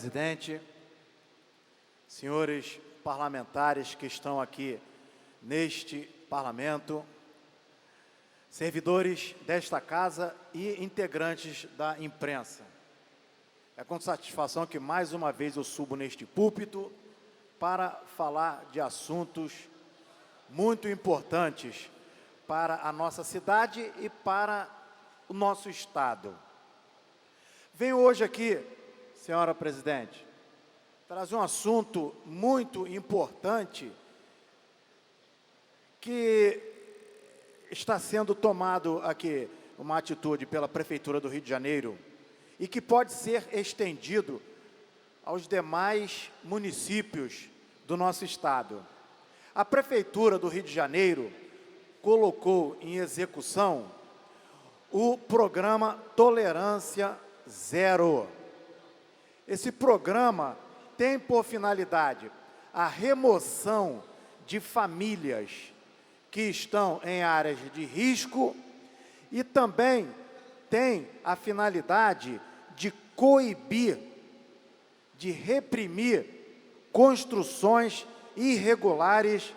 presidente, senhores parlamentares que estão aqui neste parlamento, servidores desta casa e integrantes da imprensa. É com satisfação que mais uma vez eu subo neste púlpito para falar de assuntos muito importantes para a nossa cidade e para o nosso Estado. Venho hoje aqui, senhora presidente, trazer um assunto muito importante que está sendo tomado aqui uma atitude pela Prefeitura do Rio de Janeiro e que pode ser estendido aos demais municípios do nosso Estado. A Prefeitura do Rio de Janeiro colocou em execução o programa Tolerância Zero. Esse programa tem por finalidade a remoção de famílias que estão em áreas de risco e também tem a finalidade de coibir, de reprimir construções irregulares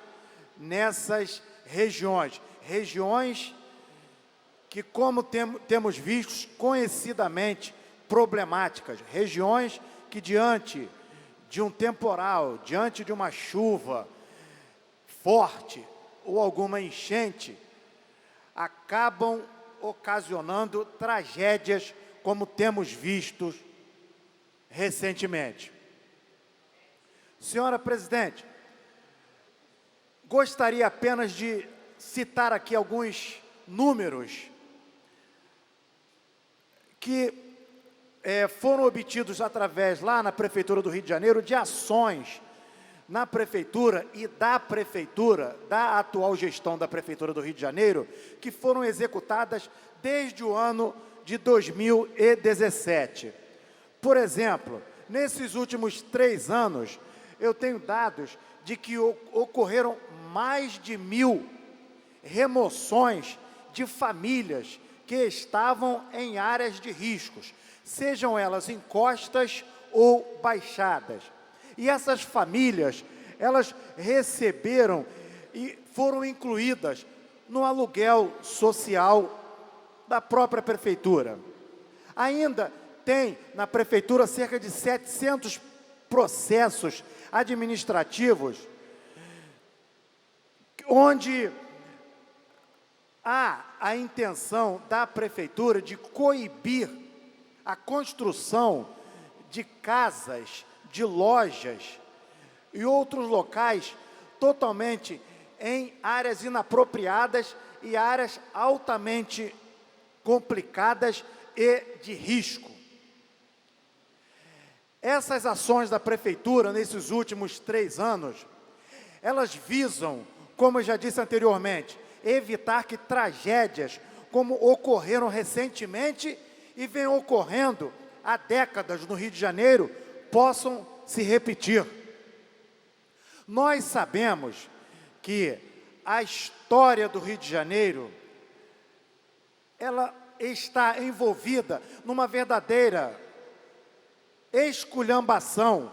nessas regiões. Regiões que, como temos visto, conhecidamente problemáticas. Regiões que, diante de um temporal, diante de uma chuva forte ou alguma enchente, acabam ocasionando tragédias como temos visto recentemente. Senhora presidente, gostaria apenas de citar aqui alguns números que foram obtidos através, lá na Prefeitura do Rio de Janeiro, de ações na Prefeitura e da Prefeitura, da atual gestão da Prefeitura do Rio de Janeiro, que foram executadas desde o ano de 2017. Por exemplo, nesses últimos 3 anos, eu tenho dados de que ocorreram mais de 1.000 remoções de famílias que estavam em áreas de riscos, sejam elas em costas ou baixadas. E essas famílias, elas receberam e foram incluídas no aluguel social da própria Prefeitura. Ainda tem na Prefeitura cerca de 700 processos administrativos, onde há a intenção da Prefeitura de coibir a construção de casas, de lojas e outros locais totalmente em áreas inapropriadas e áreas altamente complicadas e de risco. Essas ações da Prefeitura, nesses últimos 3 anos, elas visam, como eu já disse anteriormente, evitar que tragédias como ocorreram recentemente e vem ocorrendo há décadas no Rio de Janeiro, possam se repetir. Nós sabemos que a história do Rio de Janeiro, ela está envolvida numa verdadeira esculhambação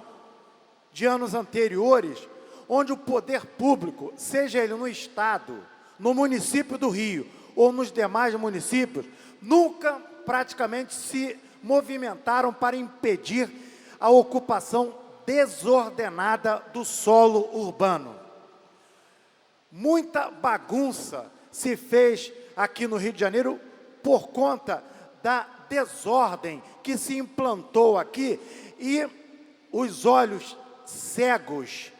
de anos anteriores, onde o poder público, seja ele no Estado, no município do Rio ou nos demais municípios, nunca praticamente se movimentaram para impedir a ocupação desordenada do solo urbano. Muita bagunça se fez aqui no Rio de Janeiro por conta da desordem que se implantou aqui e os olhos cegos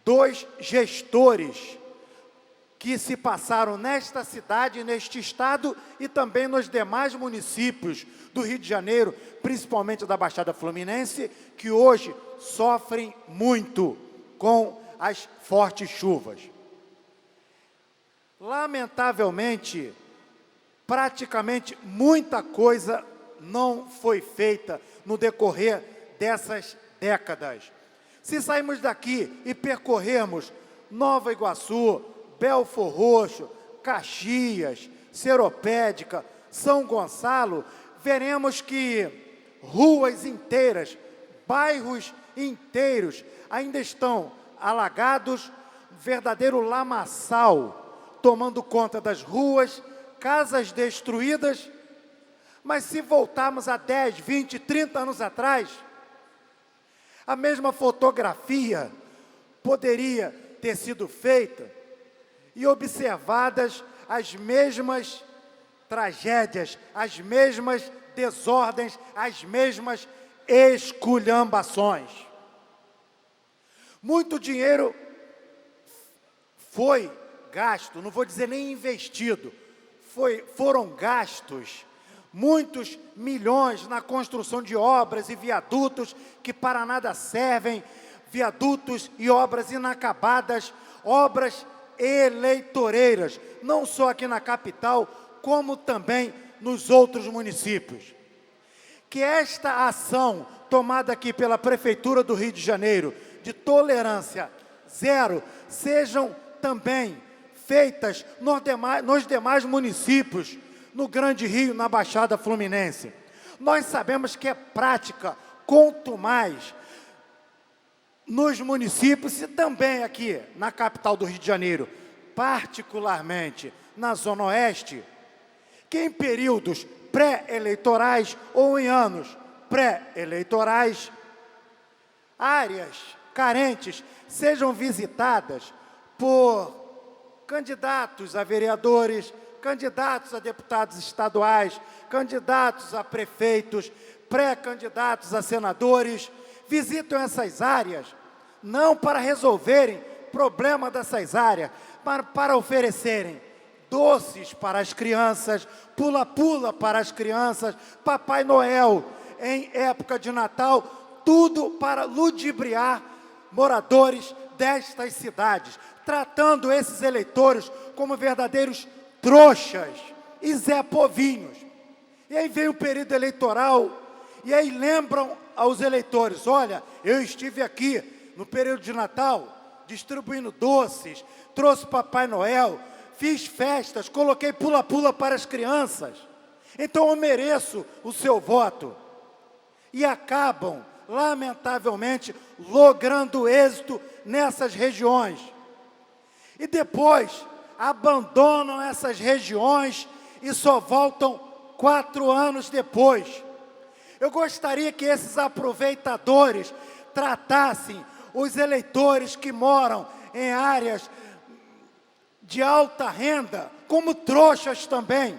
dos gestores que se passaram nesta cidade, neste estado e também nos demais municípios do Rio de Janeiro, principalmente da Baixada Fluminense, que hoje sofrem muito com as fortes chuvas. Lamentavelmente, praticamente muita coisa não foi feita no decorrer dessas décadas. Se sairmos daqui e percorrermos Nova Iguaçu, Belfor Roxo, Caxias, Seropédica, São Gonçalo, veremos que ruas inteiras, bairros inteiros ainda estão alagados, um verdadeiro lamaçal, tomando conta das ruas, casas destruídas. Mas se voltarmos a 10, 20, 30 anos atrás, a mesma fotografia poderia ter sido feita e observadas as mesmas tragédias, as mesmas desordens, as mesmas esculhambações. Muito dinheiro foi gasto, não vou dizer nem investido, foram gastos muitos milhões na construção de obras e viadutos que para nada servem, viadutos e obras inacabadas, obras eleitoreiras, não só aqui na capital, como também nos outros municípios. Que esta ação tomada aqui pela Prefeitura do Rio de Janeiro, de tolerância zero, sejam também feitas nos demais municípios, no Grande Rio, na Baixada Fluminense. Nós sabemos que é prática, quanto mais nos municípios e também aqui na capital do Rio de Janeiro, particularmente na Zona Oeste, que em períodos pré-eleitorais ou em anos pré-eleitorais, áreas carentes sejam visitadas por candidatos a vereadores, candidatos a deputados estaduais, candidatos a prefeitos, pré-candidatos a senadores, visitam essas áreas, não para resolverem problema dessas áreas, mas para oferecerem doces para as crianças, pula-pula para as crianças, Papai Noel em época de Natal, tudo para ludibriar moradores destas cidades, tratando esses eleitores como verdadeiros trouxas e Zé Povinhos. E aí vem o período eleitoral, e aí lembram aos eleitores, olha, eu estive aqui no período de Natal, distribuindo doces, trouxe Papai Noel, fiz festas, coloquei pula-pula para as crianças, então eu mereço o seu voto. E acabam, lamentavelmente, logrando êxito nessas regiões. E depois abandonam essas regiões e só voltam 4 anos depois. Eu gostaria que esses aproveitadores tratassem os eleitores que moram em áreas de alta renda como trouxas também.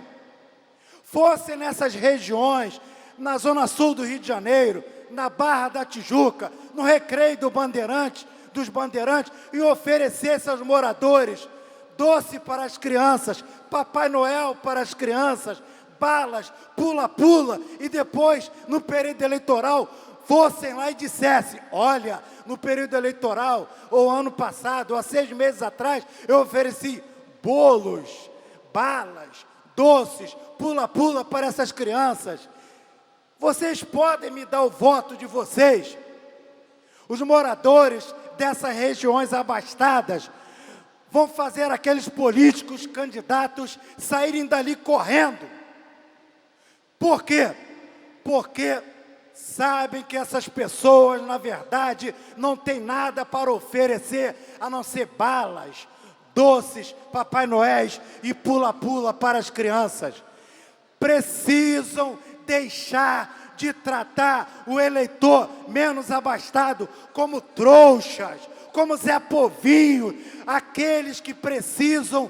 Fossem nessas regiões, na Zona Sul do Rio de Janeiro, na Barra da Tijuca, no Recreio dos Bandeirantes, e oferecessem aos moradores doce para as crianças, Papai Noel para as crianças, balas, pula-pula, e depois, no período eleitoral, fossem lá e dissessem, olha, no período eleitoral, ou ano passado, ou há 6 meses atrás, eu ofereci bolos, balas, doces, pula-pula para essas crianças. Vocês podem me dar o voto de vocês? Os moradores dessas regiões abastadas vão fazer aqueles políticos, candidatos, saírem dali correndo. Por quê? Porque sabem que essas pessoas, na verdade, não têm nada para oferecer, a não ser balas, doces, Papai Noéis e pula-pula para as crianças. Precisam deixar de tratar o eleitor menos abastado como trouxas, como Zé Povinho, aqueles que precisam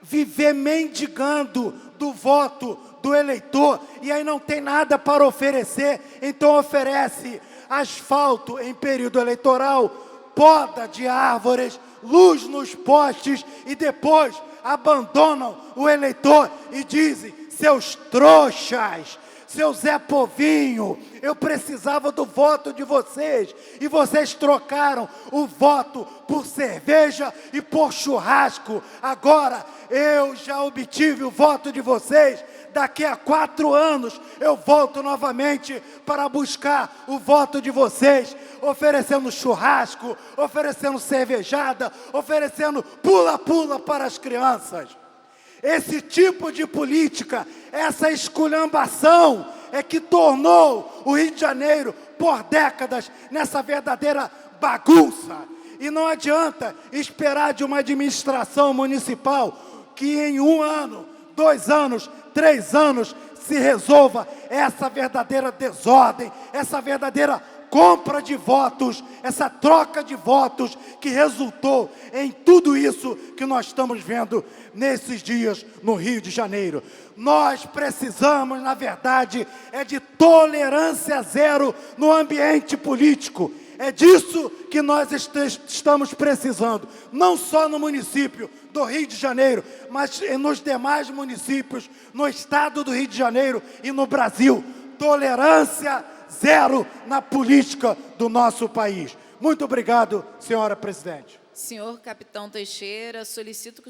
viver mendigando do voto do eleitor, e aí não tem nada para oferecer, então oferece asfalto em período eleitoral, poda de árvores, luz nos postes, e depois abandonam o eleitor e dizem, seus trouxas, seu Zé Povinho, eu precisava do voto de vocês, e vocês trocaram o voto por cerveja e por churrasco. Agora eu já obtive o voto de vocês, daqui a 4 anos eu volto novamente para buscar o voto de vocês, oferecendo churrasco, oferecendo cervejada, oferecendo pula-pula para as crianças. Esse tipo de política, essa esculhambação é que tornou o Rio de Janeiro por décadas nessa verdadeira bagunça. E não adianta esperar de uma administração municipal que em 1 ano, 2 anos, 3 anos se resolva essa verdadeira desordem, essa verdadeira compra de votos, essa troca de votos que resultou em tudo isso que nós estamos vendo nesses dias no Rio de Janeiro. Nós precisamos, na verdade, de tolerância zero no ambiente político. É disso que nós estamos precisando, não só no município do Rio de Janeiro, mas nos demais municípios, no estado do Rio de Janeiro e no Brasil. Tolerância zero na política do nosso país. Muito obrigado, senhora presidente. Senhor capitão Teixeira, solicito que